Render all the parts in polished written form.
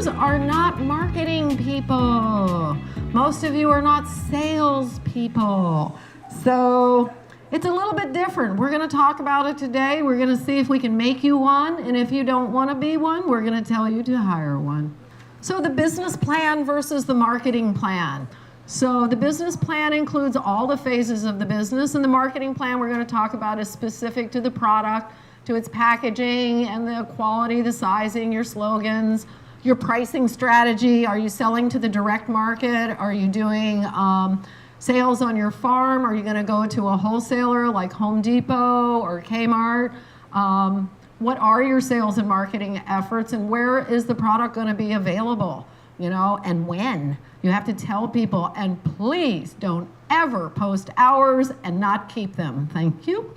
farmers are not marketing people. Most of you are not sales people. So it's a little bit different. We're going to talk about it today. We're going to see if we can make you one. And if you don't want to be one, we're going to tell you to hire one. So the business plan versus the marketing plan. So the business plan includes all the phases of the business, and the marketing plan we're going to talk about is specific to the product, to its packaging and the quality, the sizing, your slogans, your pricing strategy. Are you selling to the direct market? Are you doing sales on your farm? Are you going to go to a wholesaler like Home Depot or Kmart? What are your sales and marketing efforts, and where is the product going to be available? You know, and when? You have to tell people, and please don't ever post hours and not keep them. Thank you.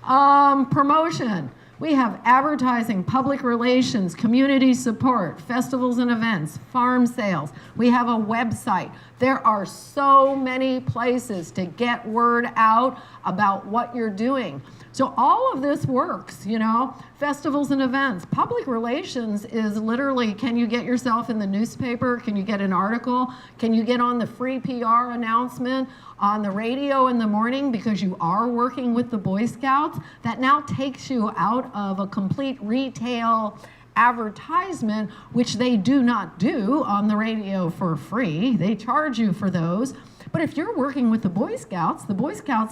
Promotion. We have advertising, public relations, community support, festivals and events, farm sales. We have a website. There are so many places to get word out about what you're doing. So all of this works, you know, festivals and events. Public relations is literally, can you get yourself in the newspaper? Can you get an article? Can you get on the free PR announcement on the radio in the morning because you are working with the Boy Scouts? That now takes you out of a complete retail advertisement, which they do not do on the radio for free. They charge you for those. But if you're working with the Boy Scouts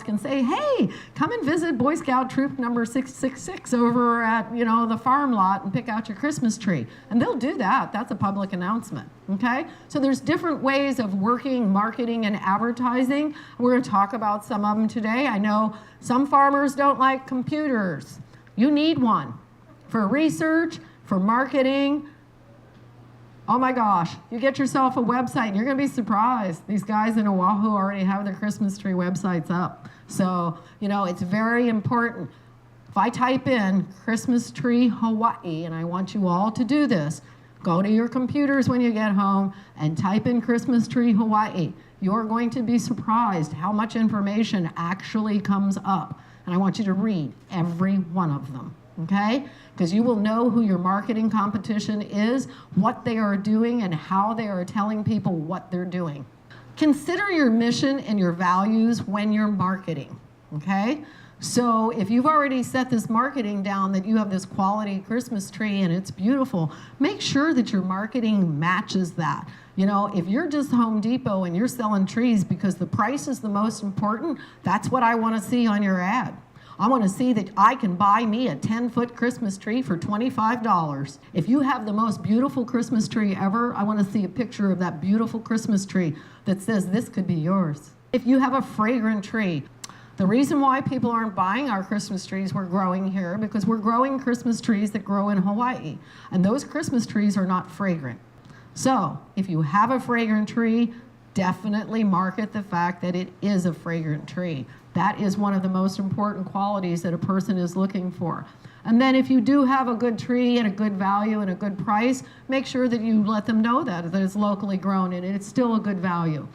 can say, hey, come and visit Boy Scout troop number 666 over at, you know, the farm lot and pick out your Christmas tree. And they'll do that. That's a public announcement, okay? So there's different ways of working, marketing, and advertising. We're going to talk about some of them today. I know some farmers don't like computers. You need one for research, for marketing. Oh my gosh, you get yourself a website and you're going to be surprised. These guys in Oahu already have their Christmas tree websites up. So, you know, it's very important. If I type in Christmas tree Hawaii, and I want you all to do this, go to your computers when you get home and type in Christmas tree Hawaii. You're going to be surprised how much information actually comes up. And I want you to read every one of them, okay? Because you will know who your marketing competition is, what they are doing, and how they are telling people what they're doing. Consider your mission and your values when you're marketing, okay? So if you've already set this marketing down that you have this quality Christmas tree and it's beautiful, make sure that your marketing matches that. You know, if you're just Home Depot and you're selling trees because the price is the most important, that's what I want to see on your ad. I want to see that I can buy me a 10-foot Christmas tree for $25. If you have the most beautiful Christmas tree ever, I want to see a picture of that beautiful Christmas tree that says this could be yours. If you have a fragrant tree, the reason why people aren't buying our Christmas trees we're growing here, because we're growing Christmas trees that grow in Hawaii, and those Christmas trees are not fragrant. So if you have a fragrant tree, definitely market the fact that it is a fragrant tree. That is one of the most important qualities that a person is looking for. And then if you do have a good tree and a good value and a good price, make sure that you let them know that it's locally grown and it's still a good value.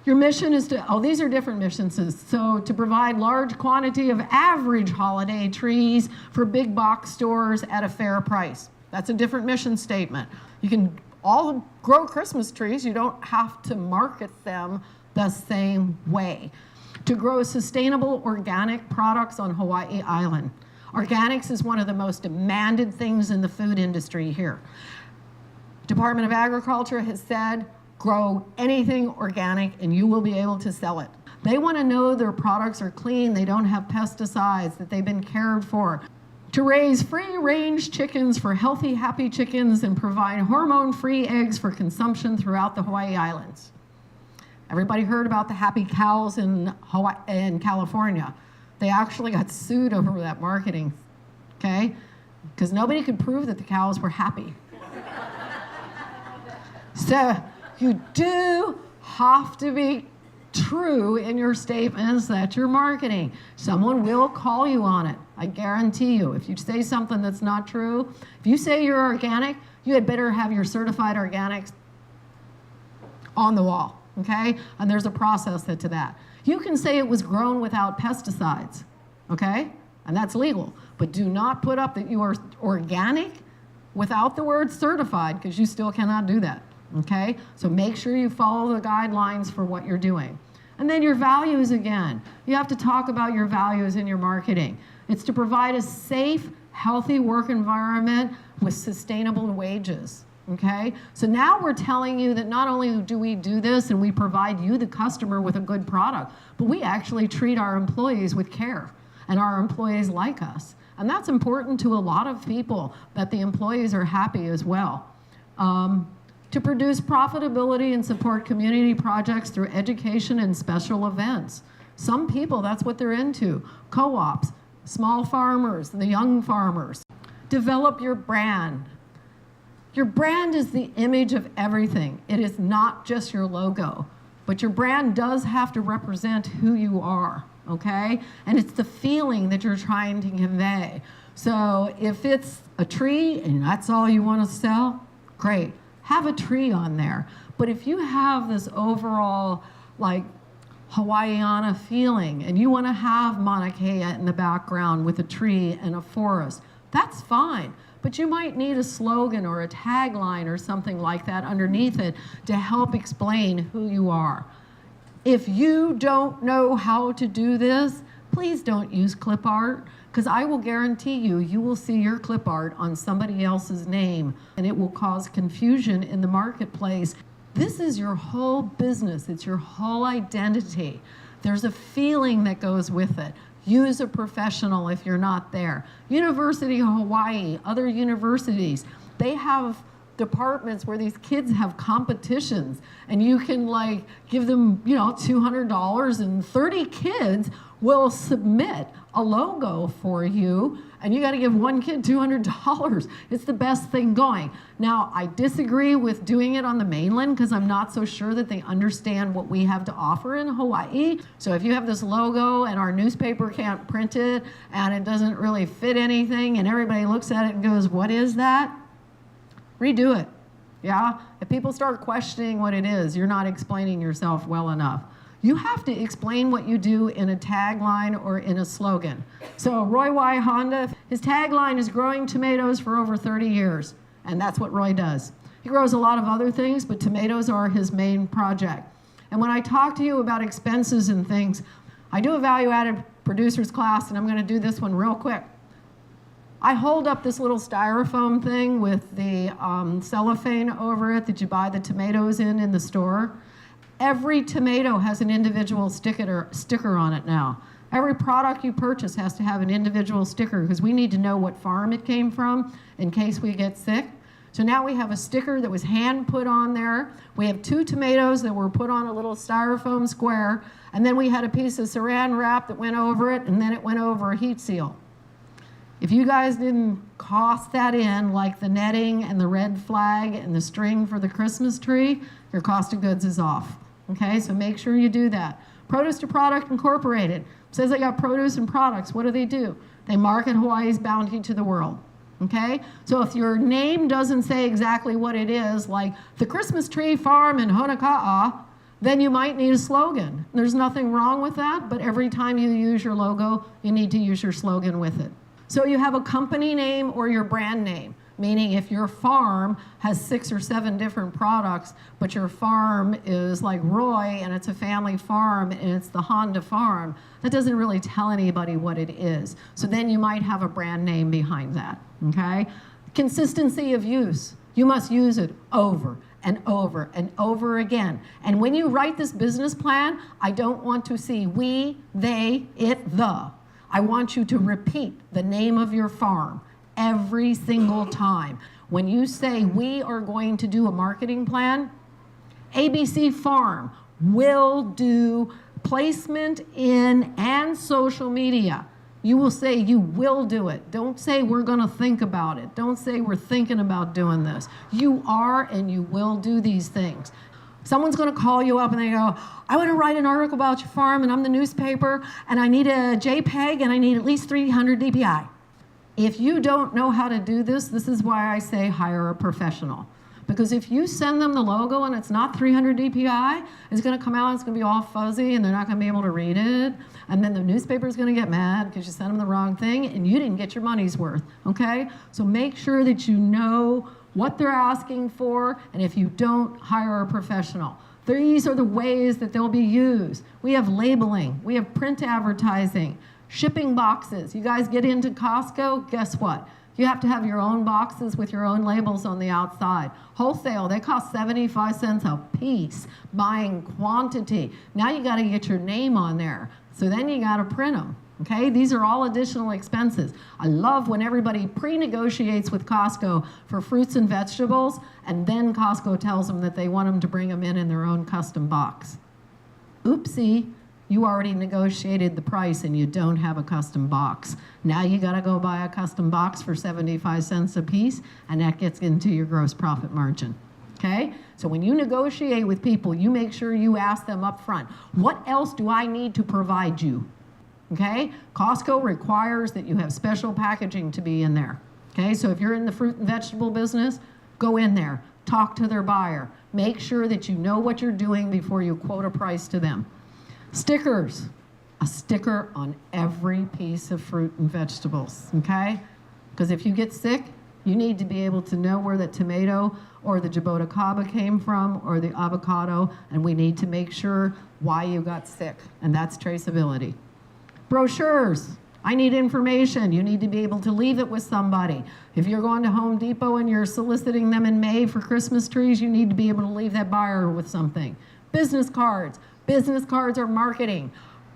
Your mission is to, these are different missions. So to provide large quantity of average holiday trees for big box stores at a fair price. That's a different mission statement. You can all grow Christmas trees. You don't have to market them the same way. To grow sustainable organic products on Hawaii Island. Organics is one of the most demanded things in the food industry here. Department of Agriculture has said, grow anything organic and you will be able to sell it. They want to know their products are clean, they don't have pesticides, that they've been cared for. To raise free-range chickens for healthy, happy chickens and provide hormone-free eggs for consumption throughout the Hawaii Islands. Everybody heard about the happy cows in California. They actually got sued over that marketing, okay? Because nobody could prove that the cows were happy. So you do have to be true in your statements that you're marketing. Someone will call you on it, I guarantee you. If you say something that's not true, if you say you're organic, you had better have your certified organics on the wall. Okay? And there's a process to that. You can say it was grown without pesticides, okay? And that's legal. But do not put up that you are organic without the word certified, because you still cannot do that, okay? So make sure you follow the guidelines for what you're doing. And then your values again. You have to talk about your values in your marketing. It's to provide a safe, healthy work environment with sustainable wages, okay? So now we're telling you that not only do we do this and we provide you, the customer, with a good product, but we actually treat our employees with care, and our employees like us. And that's important to a lot of people, that the employees are happy as well. To produce profitability and support community projects through education and special events. Some people, that's what they're into. Co-ops, small farmers, the young farmers. Develop your brand. Your brand is the image of everything. It is not just your logo, but your brand does have to represent who you are, okay? And it's the feeling that you're trying to convey. So if it's a tree and that's all you want to sell, great. Have a tree on there. But if you have this overall, like, Hawaiiana feeling and you want to have Mauna Kea in the background with a tree and a forest, that's fine. But you might need a slogan or a tagline or something like that underneath it to help explain who you are. If you don't know how to do this, please don't use clip art, because I will guarantee you, you will see your clip art on somebody else's name, and it will cause confusion in the marketplace. This is your whole business. It's your whole identity. There's a feeling that goes with it. Use a professional if you're not there. University of Hawaii, other universities, they have departments where these kids have competitions, and you can, like, give them, you know, $200, and 30 kids will submit a logo for you, and you got to give one kid $200. It's the best thing going. Now, I disagree with doing it on the mainland, because I'm not so sure that they understand what we have to offer in Hawaii. So if you have this logo and our newspaper can't print it and it doesn't really fit anything and everybody looks at it and goes, what is that? Redo it, yeah? If people start questioning what it is, you're not explaining yourself well enough. You have to explain what you do in a tagline or in a slogan. So Roy Y. Honda, his tagline is growing tomatoes for over 30 years, and that's what Roy does. He grows a lot of other things, but tomatoes are his main project. And when I talk to you about expenses and things, I do a value-added producers class, and I'm gonna do this one real quick. I hold up this little styrofoam thing with the cellophane over it that you buy the tomatoes in the store. Every tomato has an individual sticker on it now. Every product you purchase has to have an individual sticker, because we need to know what farm it came from in case we get sick. So now we have a sticker that was hand put on there. We have 2 tomatoes that were put on a little styrofoam square, and then we had a piece of saran wrap that went over it, and then it went over a heat seal. If you guys didn't cost that in, like the netting and the red flag and the string for the Christmas tree, your cost of goods is off. Okay, so make sure you do that. Produce to Product Incorporated says they got produce and products. What do? They market Hawaii's bounty to the world. Okay, so if your name doesn't say exactly what it is, like the Christmas Tree Farm in Honeka'a, then you might need a slogan. There's nothing wrong with that, but every time you use your logo, you need to use your slogan with it. So you have a company name or your brand name, meaning if your farm has 6 or 7 different products, but your farm is like Roy and it's a family farm and it's the Honda farm, that doesn't really tell anybody what it is. So then you might have a brand name behind that, okay? Consistency of use. You must use it over and over and over again. And when you write this business plan, I don't want to see we, they, it, the. I want you to repeat the name of your farm every single time. When you say we are going to do a marketing plan, ABC Farm will do placement in and social media. You will say you will do it. Don't say we're gonna think about it. Don't say we're thinking about doing this. You are and you will do these things. Someone's gonna call you up and they go, I wanna write an article about your farm and I'm the newspaper and I need a JPEG and I need at least 300 DPI. If you don't know how to do this, this is why I say hire a professional. Because if you send them the logo and it's not 300 DPI, it's going to come out, it's going to be all fuzzy, and they're not going to be able to read it. And then the newspaper is going to get mad because you sent them the wrong thing and you didn't get your money's worth, okay? So make sure that you know what they're asking for, and if you don't, hire a professional. These are the ways that they'll be used. We have labeling, we have print advertising, shipping boxes. You guys get into Costco, guess what? You have to have your own boxes with your own labels on the outside. Wholesale, they cost 75 cents a piece, buying quantity. Now you gotta get your name on there. So then you gotta print them, okay? These are all additional expenses. I love when everybody pre-negotiates with Costco for fruits and vegetables, and then Costco tells them that they want them to bring them in their own custom box. Oopsie. You already negotiated the price and you don't have a custom box. Now you gotta go buy a custom box for 75 cents a piece, and that gets into your gross profit margin, okay? So when you negotiate with people, you make sure you ask them up front, what else do I need to provide you, okay? Costco requires that you have special packaging to be in there, okay? So if you're in the fruit and vegetable business, go in there, talk to their buyer, make sure that you know what you're doing before you quote a price to them. Stickers, a sticker on every piece of fruit and vegetables, okay? Because if you get sick, you need to be able to know where the tomato or the jabota caba came from or the avocado, and we need to make sure why you got sick, and that's traceability. Brochures, I need information. You need to be able to leave it with somebody. If you're going to Home Depot and you're soliciting them in May for Christmas trees, you need to be able to leave that buyer with something. Business cards. Business cards are marketing,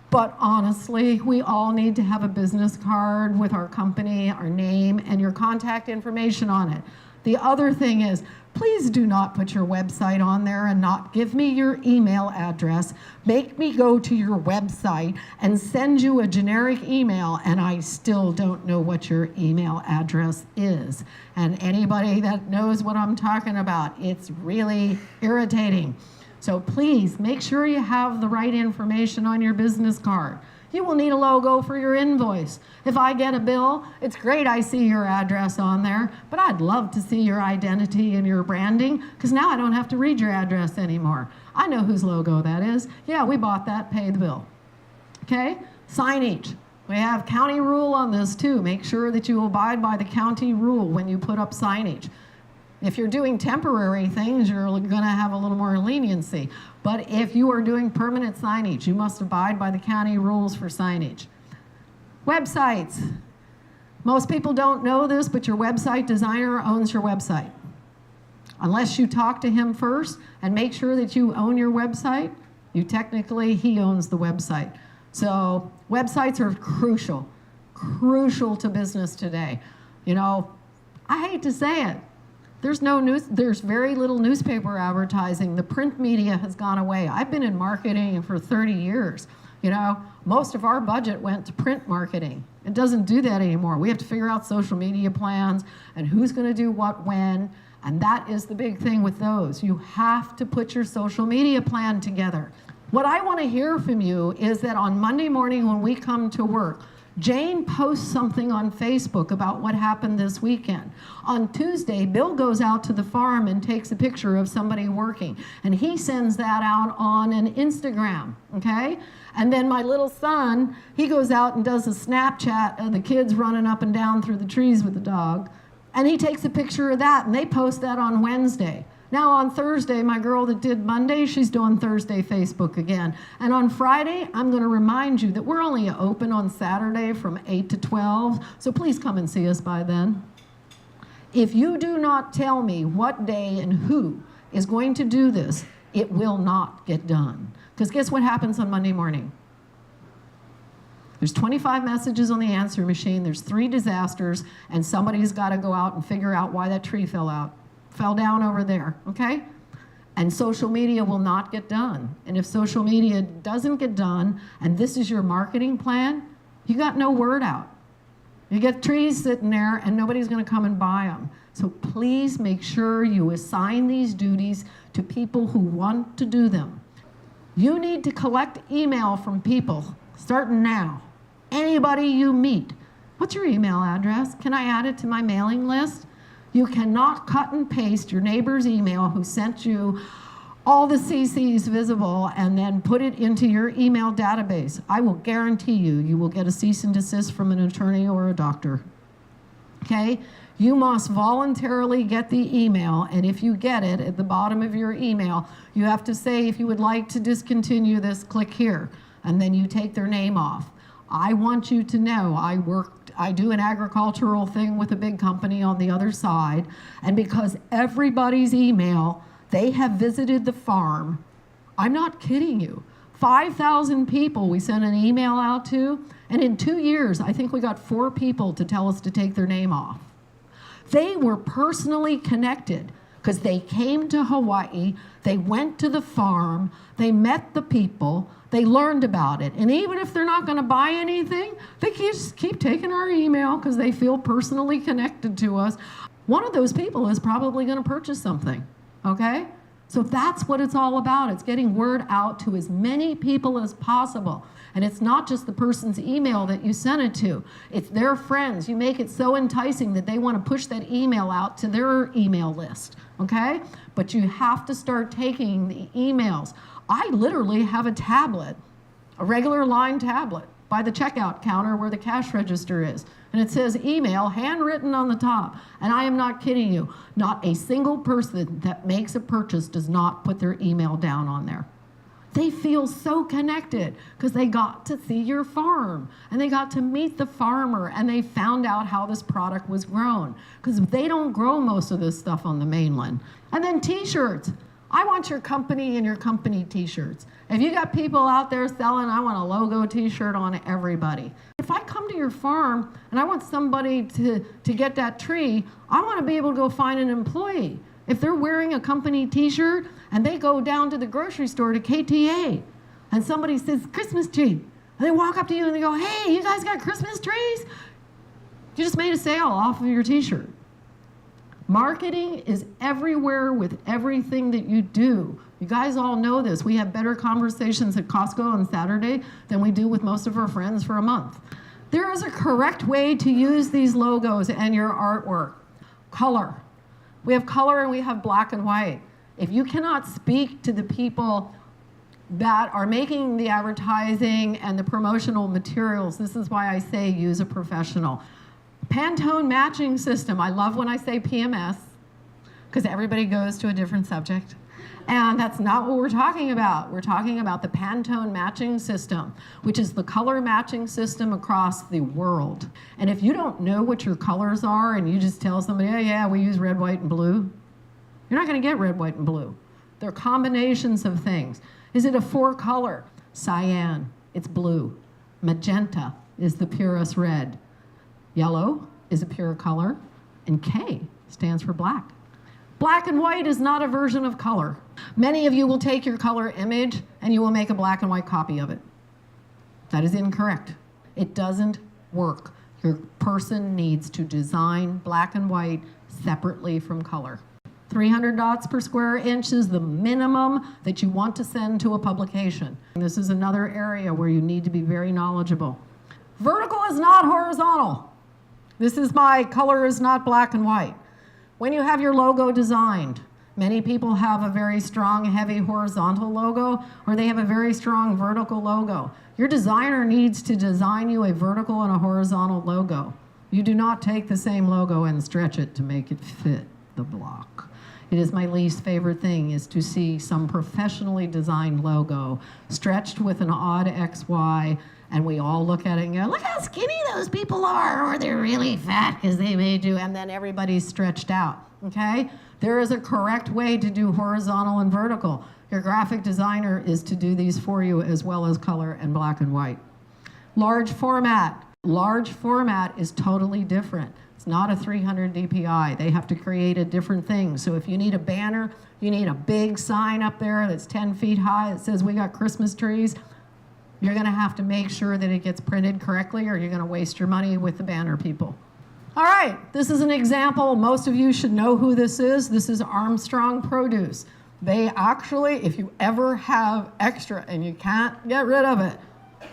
but honestly, we all need to have a business card with our company, our name, and your contact information on it. The other thing is, please do not put your website on there and not give me your email address. Make me go to your website and send you a generic email, and I still don't know what your email address is. And anybody that knows what I'm talking about, it's really irritating. So please make sure you have the right information on your business card. You will need a logo for your invoice. If I get a bill, it's great I see your address on there, but I'd love to see your identity and your branding, because now I don't have to read your address anymore. I know whose logo that is. Yeah, we bought that, pay the bill. Okay? Signage. We have county rule on this too. Make sure that you abide by the county rule when you put up signage. If you're doing temporary things, you're going to have a little more leniency. But if you are doing permanent signage, you must abide by the county rules for signage. Websites. Most people don't know this, but your website designer owns your website. Unless you talk to him first and make sure that you own your website, he owns the website. So websites are crucial to business today. You know, I hate to say it, there's very little newspaper advertising. The print media has gone away. I've been in marketing for 30 years. You know, most of our budget went to print marketing. It doesn't do that anymore. We have to figure out social media plans and who's going to do what when, and that is the big thing with those. You have to put your social media plan together. What I want to hear from you is that on Monday morning when we come to work, Jane posts something on Facebook about what happened this weekend. On Tuesday, Bill goes out to the farm and takes a picture of somebody working, and he sends that out on an Instagram, okay? And then my little son, he goes out and does a Snapchat of the kids running up and down through the trees with the dog, and he takes a picture of that, and they post that on Wednesday. Now on Thursday, my girl that did Monday, she's doing Thursday Facebook again. And on Friday, I'm going to remind you that we're only open on Saturday from 8 to 12, so please come and see us by then. If you do not tell me what day and who is going to do this, it will not get done. Because guess what happens on Monday morning? There's 25 messages on the answer machine, there's 3 disasters, and somebody's got to go out and figure out why that tree fell down over there, okay? And social media will not get done. And if social media doesn't get done, and this is your marketing plan, you got no word out. You get trees sitting there and nobody's gonna come and buy them. So please make sure you assign these duties to people who want to do them. You need to collect email from people, starting now. Anybody you meet. What's your email address? Can I add it to my mailing list? You cannot cut and paste your neighbor's email who sent you all the CCs visible and then put it into your email database. I will guarantee you, you will get a cease and desist from an attorney or a doctor. Okay? You must voluntarily get the email, and if you get it at the bottom of your email, you have to say, if you would like to discontinue this, click here, and then you take their name off. I want you to know I do an agricultural thing with a big company on the other side, and because everybody's email, they have visited the farm. I'm not kidding you. 5,000 people we sent an email out to, and in 2 years, I think we got 4 people to tell us to take their name off. They were personally connected because they came to Hawaii, they went to the farm, they met the people, they learned about it. And even if they're not going to buy anything, they just keep taking our email because they feel personally connected to us. One of those people is probably going to purchase something, okay? So that's what it's all about. It's getting word out to as many people as possible. And it's not just the person's email that you sent it to. It's their friends. You make it so enticing that they want to push that email out to their email list, okay? But you have to start taking the emails. I literally have a tablet, a regular line tablet, by the checkout counter where the cash register is. And it says email, handwritten on the top. And I am not kidding you. Not a single person that makes a purchase does not put their email down on there. They feel so connected because they got to see your farm and they got to meet the farmer and they found out how this product was grown because they don't grow most of this stuff on the mainland. And then t-shirts. I want your company and your company t-shirts. If you got people out there selling, I want a logo t-shirt on everybody. If I come to your farm and I want somebody to get that tree, I want to be able to go find an employee. If they're wearing a company t-shirt and they go down to the grocery store to KTA and somebody says, Christmas tree, and they walk up to you and they go, hey, you guys got Christmas trees? You just made a sale off of your t-shirt. Marketing is everywhere with everything that you do. You guys all know this. We have better conversations at Costco on Saturday than we do with most of our friends for a month. There is a correct way to use these logos and your artwork. Color. We have color and we have black and white. If you cannot speak to the people that are making the advertising and the promotional materials, this is why I say use a professional. Pantone matching system. I love when I say PMS because everybody goes to a different subject. And that's not what we're talking about. We're talking about the Pantone matching system, which is the color matching system across the world. And if you don't know what your colors are and you just tell somebody, oh yeah, we use red, white, and blue, you're not going to get red, white, and blue. They're combinations of things. Is it a 4-color? Cyan, it's blue. Magenta is the purest red. Yellow is a pure color. And K stands for black. Black and white is not a version of color. Many of you will take your color image and you will make a black and white copy of it. That is incorrect. It doesn't work. Your person needs to design black and white separately from color. 300 dots per square inch is the minimum that you want to send to a publication. And this is another area where you need to be very knowledgeable. Vertical is not horizontal. This is my color is not black and white. When you have your logo designed, many people have a very strong, heavy horizontal logo, or they have a very strong vertical logo. Your designer needs to design you a vertical and a horizontal logo. You do not take the same logo and stretch it to make it fit the block. It is my least favorite thing is to see some professionally designed logo stretched with an odd XY, and we all look at it and go, look how skinny those people are, or they're really fat because they made you, and then everybody's stretched out, okay? There is a correct way to do horizontal and vertical. Your graphic designer is to do these for you as well as color and black and white. Large format. Large format is totally different. It's not a 300 DPI. They have to create a different thing. So if you need a banner, you need a big sign up there that's 10 feet high that says we got Christmas trees, you're going to have to make sure that it gets printed correctly or you're going to waste your money with the banner people. All right, this is an example. Most of you should know who this is. This is Armstrong Produce. They actually, if you ever have extra and you can't get rid of it,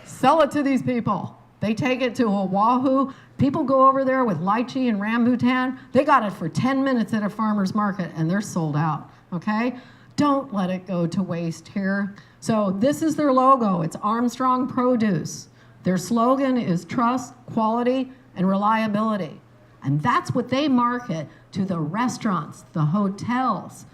sell it to these people. They take it to Oahu. People go over there with lychee and rambutan. They got it for 10 minutes at a farmer's market, and they're sold out, okay? Don't let it go to waste here. So this is their logo. It's Armstrong Produce. Their slogan is trust, quality, and reliability. And that's what they market to the restaurants, the hotels,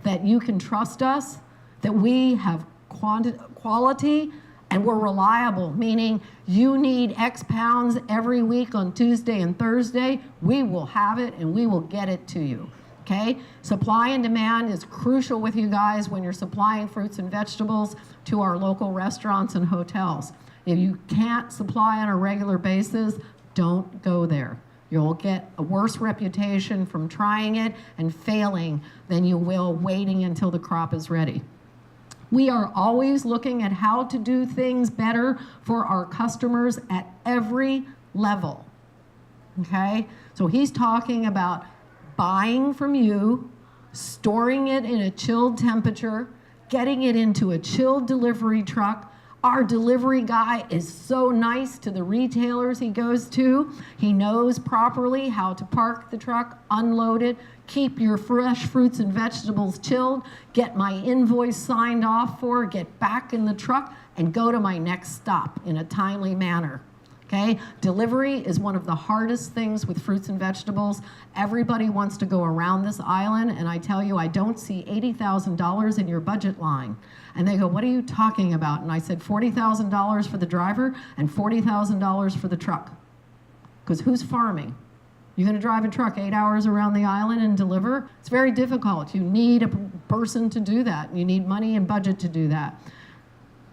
that you can trust us, that we have quality and we're reliable, meaning you need X pounds every week on Tuesday and Thursday, we will have it and we will get it to you, okay? Supply and demand is crucial with you guys when you're supplying fruits and vegetables to our local restaurants and hotels. If you can't supply on a regular basis, don't go there. You'll get a worse reputation from trying it and failing than you will waiting until the crop is ready. We are always looking at how to do things better for our customers at every level, okay? So he's talking about buying from you, storing it in a chilled temperature, getting it into a chilled delivery truck. Our delivery guy is so nice to the retailers he goes to. He knows properly how to park the truck, unload it, keep your fresh fruits and vegetables chilled, get my invoice signed off for, get back in the truck, and go to my next stop in a timely manner. Okay? Delivery is one of the hardest things with fruits and vegetables. Everybody wants to go around this island, and I tell you, I don't see $80,000 in your budget line. And they go, what are you talking about? And I said, $40,000 for the driver and $40,000 for the truck. Because who's farming? You're going to drive a truck 8 hours around the island and deliver? It's very difficult. You need a person to do that. You need money and budget to do that.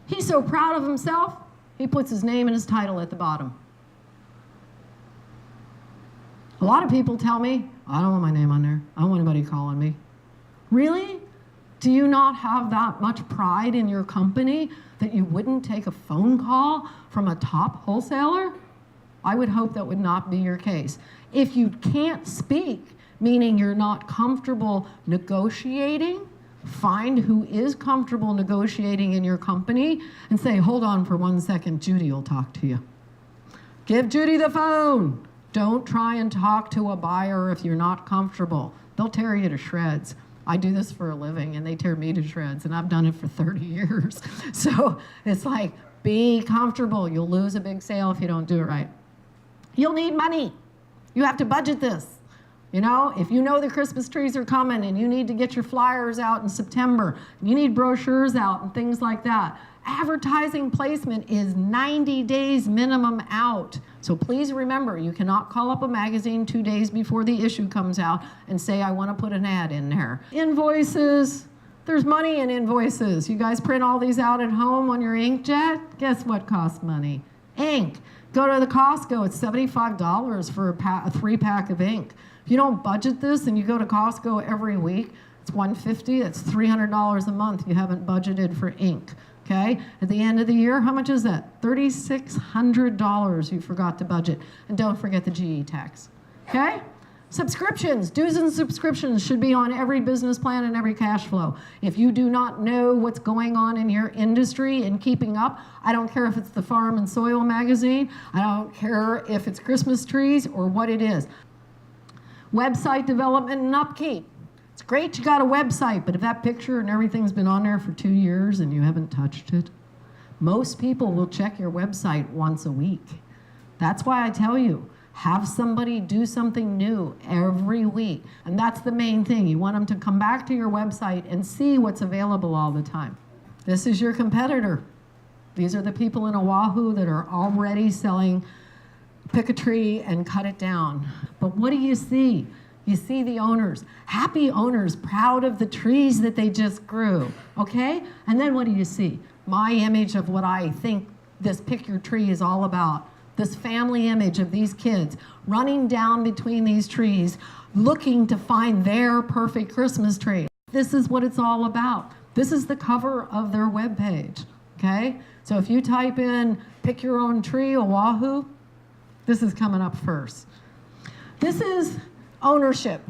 He's so proud of himself, he puts his name and his title at the bottom. A lot of people tell me, I don't want my name on there. I don't want anybody calling me. Really? Do you not have that much pride in your company that you wouldn't take a phone call from a top wholesaler? I would hope that would not be your case. If you can't speak, meaning you're not comfortable negotiating, find who is comfortable negotiating in your company and say, hold on for 1 second, Judy will talk to you. Give Judy the phone. Don't try and talk to a buyer if you're not comfortable. They'll tear you to shreds. I do this for a living and they tear me to shreds, and I've done it for 30 years. So it's like, be comfortable. You'll lose a big sale if you don't do it right. You'll need money. You have to budget this. You know, if you know the Christmas trees are coming and you need to get your flyers out in September, and you need brochures out and things like that, advertising placement is 90 days minimum out. So please remember, you cannot call up a magazine 2 days before the issue comes out and say, I want to put an ad in there. Invoices, there's money in invoices. You guys print all these out at home on your inkjet? Guess what costs money? Ink. Go to the Costco, it's $75 for a 3-pack of ink. If you don't budget this and you go to Costco every week, it's $150, it's $300 a month you haven't budgeted for ink, okay? At the end of the year, how much is that? $3,600 you forgot to budget. And don't forget the GE tax, okay? Subscriptions, dues and subscriptions should be on every business plan and every cash flow. If you do not know what's going on in your industry and keeping up, I don't care if it's the Farm and Soil magazine, I don't care if it's Christmas trees or what it is. Website development and upkeep. It's great you got a website, but if that picture and everything's been on there for 2 years and you haven't touched it, most people will check your website once a week. That's why I tell you, have somebody do something new every week. And that's the main thing. You want them to come back to your website and see what's available all the time. This is your competitor. These are the people in Oahu that are already selling pick a tree and cut it down. But what do you see? You see the owners, happy owners, proud of the trees that they just grew, okay? And then what do you see? My image of what I think this pick your tree is all about. This family image of these kids running down between these trees, looking to find their perfect Christmas tree. This is what it's all about. This is the cover of their webpage, okay? So if you type in pick your own tree, Oahu, this is coming up first. This is ownership.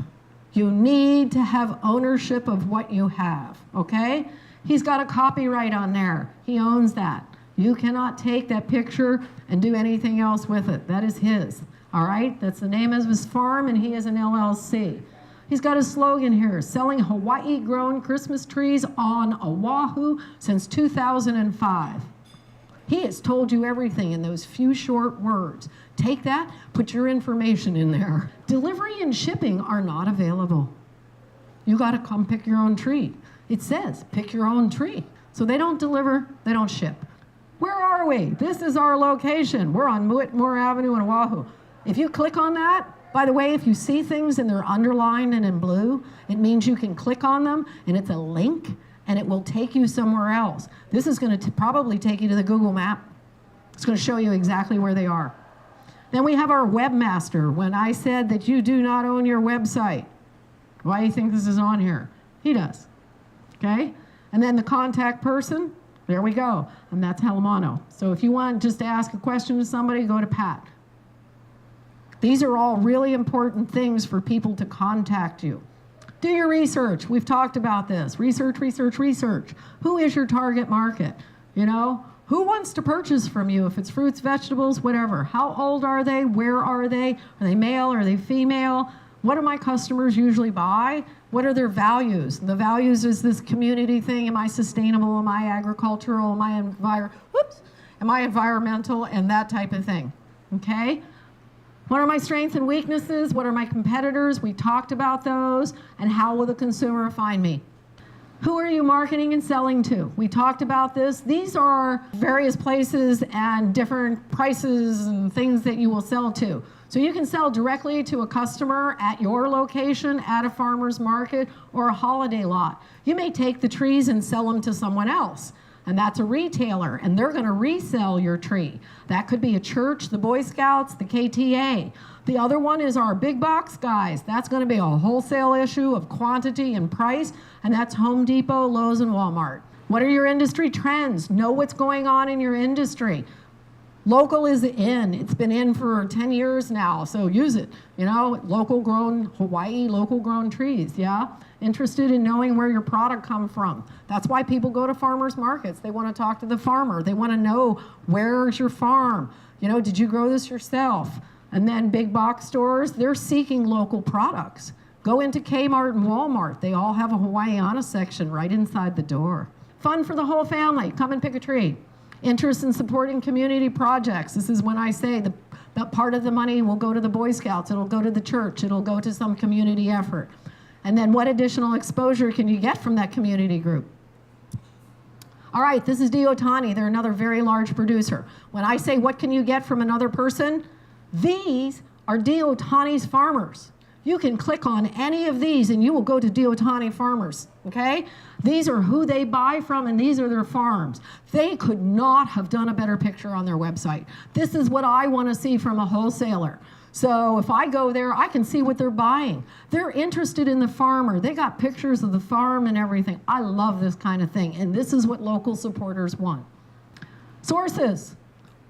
You need to have ownership of what you have, okay? He's got a copyright on there. He owns that. You cannot take that picture and do anything else with it. That is his. All right? That's the name of his farm, and he is an LLC. He's got a slogan here, selling Hawaii-grown Christmas trees on Oahu since 2005. He has told you everything in those few short words. Take that, put your information in there. Delivery and shipping are not available. You got to come pick your own tree. It says pick your own tree. So they don't deliver, they don't ship. Where are we? This is our location. We're on Whitmore Avenue in Oahu. If you click on that, by the way, if you see things and they're underlined and in blue, it means you can click on them and it's a link and it will take you somewhere else. This is going to probably take you to the Google map. It's going to show you exactly where they are. Then we have our webmaster. When I said that you do not own your website, why do you think this is on here? He does. Okay? And then the contact person, there we go. And that's Helamano. So if you want just to ask a question to somebody, go to Pat. These are all really important things for people to contact you. Do your research. We've talked about this. Research, research, research. Who is your target market? You know, who wants to purchase from you? If it's fruits, vegetables, whatever. How old are they? Where are they? Are they male? Are they female? What do my customers usually buy? What are their values? The values is this community thing. Am I sustainable? Am I agricultural? Am I Am I environmental? And that type of thing. Okay? What are my strengths and weaknesses? What are my competitors? We talked about those. And how will the consumer find me? Who are you marketing and selling to? We talked about this. These are various places and different prices and things that you will sell to. So you can sell directly to a customer at your location, at a farmer's market, or a holiday lot. You may take the trees and sell them to someone else. And that's a retailer, and they're going to resell your tree. That could be a church, the Boy Scouts, the KTA. The other one is our big box guys. That's going to be a wholesale issue of quantity and price, and that's Home Depot, Lowe's, and Walmart. What are your industry trends? Know what's going on in your industry. Local is in. It's been in for 10 years now, so use it. You know, local grown, Hawaii, local grown trees, yeah? Interested in knowing where your product comes from. That's why people go to farmers markets. They want to talk to the farmer. They want to know, where's your farm? You know, did you grow this yourself? And then big box stores, they're seeking local products. Go into Kmart and Walmart. They all have a Hawaiiana section right inside the door. Fun for the whole family. Come and pick a tree. Interest in supporting community projects. This is when I say that part of the money will go to the Boy Scouts. It'll go to the church. It'll go to some community effort. And then what additional exposure can you get from that community group? All right, this is Diotani. They're another very large producer. When I say what can you get from another person, these are Diotani's farmers. You can click on any of these and you will go to Diotani farmers, okay? These are who they buy from and these are their farms. They could not have done a better picture on their website. This is what I want to see from a wholesaler. So if I go there, I can see what they're buying. They're interested in the farmer. They got pictures of the farm and everything. I love this kind of thing, and this is what local supporters want. Sources.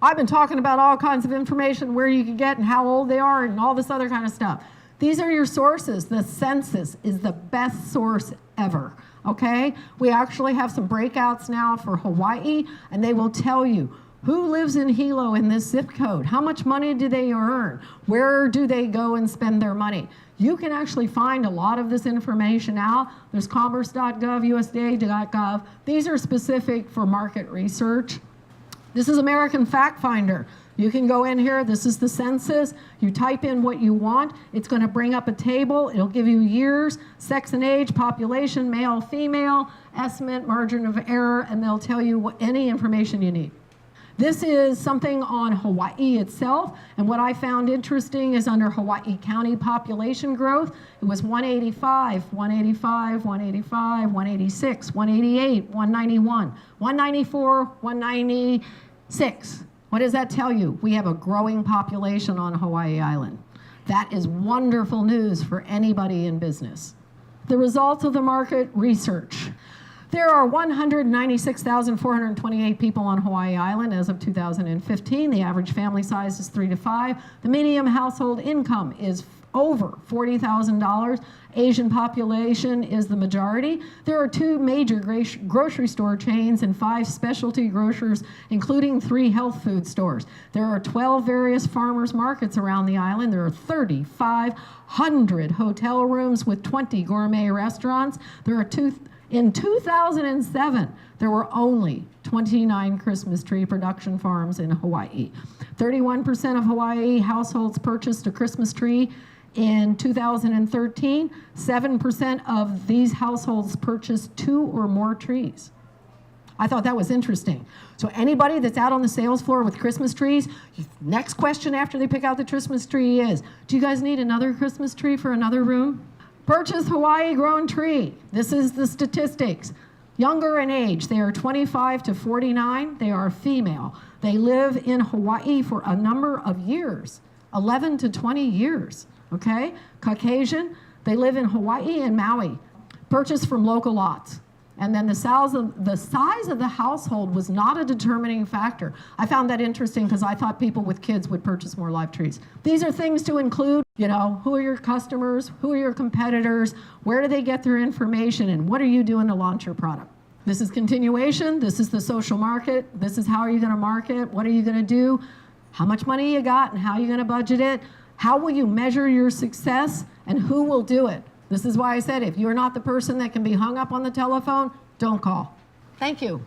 I've been talking about all kinds of information, where you can get and how old they are and all this other kind of stuff. These are your sources. The census is the best source ever, okay? We actually have some breakouts now for Hawaii, and they will tell you who lives in Hilo in this zip code? How much money do they earn? Where do they go and spend their money? You can actually find a lot of this information out. There's commerce.gov, USDA.gov. These are specific for market research. This is American Fact Finder. You can go in here. This is the census. You type in what you want. It's going to bring up a table. It'll give you years, sex and age, population, male, female, estimate, margin of error, and they'll tell you any information you need. This is something on Hawaii itself, and what I found interesting is under Hawaii County population growth, it was 185, 185, 185, 186, 188, 191, 194, 196. What does that tell you? We have a growing population on Hawaii Island. That is wonderful news for anybody in business. The results of the market research. There are 196,428 people on Hawaii Island as of 2015. The average family size is 3 to 5. The median household income is over $40,000. Asian population is the majority. There are 2 major grocery store chains and 5 specialty grocers, including 3 health food stores. There are 12 various farmers markets around the island. There are 3,500 hotel rooms with 20 gourmet restaurants. In 2007, there were only 29 Christmas tree production farms in Hawaii. 31% of Hawaii households purchased a Christmas tree. In 2013, 7% of these households purchased 2 or more trees. I thought that was interesting. So anybody that's out on the sales floor with Christmas trees, next question after they pick out the Christmas tree is, do you guys need another Christmas tree for another room? Purchase Hawaii grown tree. This is the statistics. Younger in age, they are 25 to 49. They are female. They live in Hawaii for a number of years, 11 to 20 years, okay? Caucasian, they live in Hawaii and Maui. Purchase from local lots. And then the size of the household was not a determining factor. I found that interesting because I thought people with kids would purchase more live trees. These are things to include, who are your customers, who are your competitors, where do they get their information, and what are you doing to launch your product? This is continuation, this is the social market, this is how are you gonna market, what are you gonna do, how much money you got and how are you gonna budget it, how will you measure your success, and who will do it? This is why I said if you're not the person that can be hung up on the telephone, don't call. Thank you.